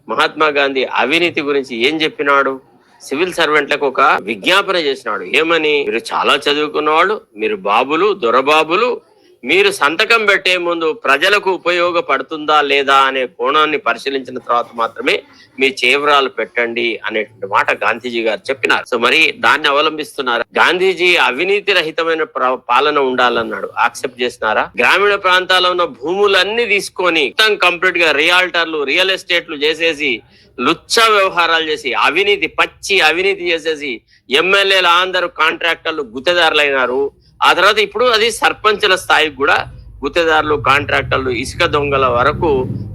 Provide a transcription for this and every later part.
మహాత్మా గాంధీ అవినీతి గురించి ఏం చెప్పినాడు? సివిల్ సర్వెంట్లకు ఒక విజ్ఞాపన చేసినాడు. ఏమని? మీరు చాలా చదువుకున్న వాళ్ళు, మీరు బాబులు, దొరబాబులు, మీరు సంతకం పెట్టే ముందు ప్రజలకు ఉపయోగపడుతుందా లేదా అనే కోణాన్ని పరిశీలించిన తర్వాత మాత్రమే మీ చేవరాలు పెట్టండి అనేటువంటి మాట గాంధీజీ గారు చెప్పినారు. సో మరి దాన్ని అవలంబిస్తున్నారు. గాంధీజీ అవినీతి రహితమైన పాలన ఉండాలన్నాడు. యాక్సెప్ట్ చేసినారా? గ్రామీణ ప్రాంతాల్లో ఉన్న భూములన్నీ తీసుకొని మొత్తం కంప్లీట్ గా రియాల్టర్లు, రియల్ ఎస్టేట్లు చేసేసి లుచ్చ వ్యవహారాలు చేసి పచ్చి అవినీతి చేసేసి ఎమ్మెల్యేలు అందరూ కాంట్రాక్టర్లు గుత్తేదారులైనారు. ఆ తర్వాత ఇప్పుడు అది సర్పంచుల స్థాయికి కూడా గుత్తేదారులు, కాంట్రాక్టర్లు, ఇసుక దొంగల వరకు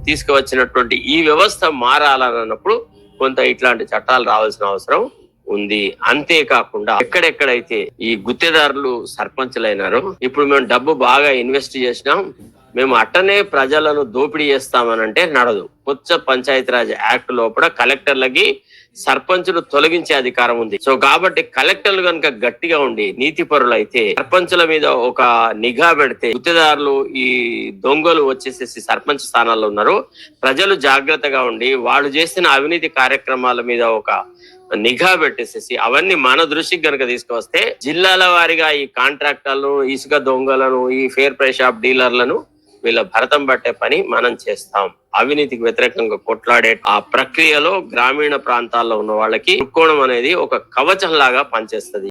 తీసుకువచ్చినటువంటి ఈ వ్యవస్థ మారాలన్నప్పుడు కొంత ఇట్లాంటి చట్టాలు రావాల్సిన అవసరం ఉంది. అంతేకాకుండా ఎక్కడెక్కడైతే ఈ గుత్తేదారులు సర్పంచులైనారో ఇప్పుడు మేము డబ్బు బాగా ఇన్వెస్ట్ చేసినాం, మేము అట్టనే ప్రజలను దోపిడీ చేస్తామనంటే నడదు. కొత్త పంచాయతీరాజ్ యాక్ట్ లోపల కలెక్టర్లకి సర్పంచులు తొలగించే అధికారం ఉంది. సో కాబట్టి కలెక్టర్లు కనుక గట్టిగా ఉండి నీతి పరులు అయితే సర్పంచుల మీద ఒక నిఘా పెడితే గుత్తేదారులు, ఈ దొంగలు వచ్చేసేసి సర్పంచ్ స్థానాల్లో ఉన్నారు, ప్రజలు జాగ్రత్తగా ఉండి వాళ్ళు చేసిన అవినీతి కార్యక్రమాల మీద ఒక నిఘా పెట్టేసేసి అవన్నీ మన దృష్టికి కనుక తీసుకువస్తే జిల్లాల వారీగా ఈ కాంట్రాక్టర్లు, ఇసుక దొంగలను, ఈ ఫేర్ ప్రైస్ షాప్ డీలర్లను వీళ్ళ భరతం పట్టే పని మనం చేస్తాం. అవినీతికి వ్యతిరేకంగా కొట్లాడే ఆ ప్రక్రియలో గ్రామీణ ప్రాంతాల్లో ఉన్న వాళ్ళకి దృక్కోణం అనేది ఒక కవచం లాగా పనిచేస్తుంది.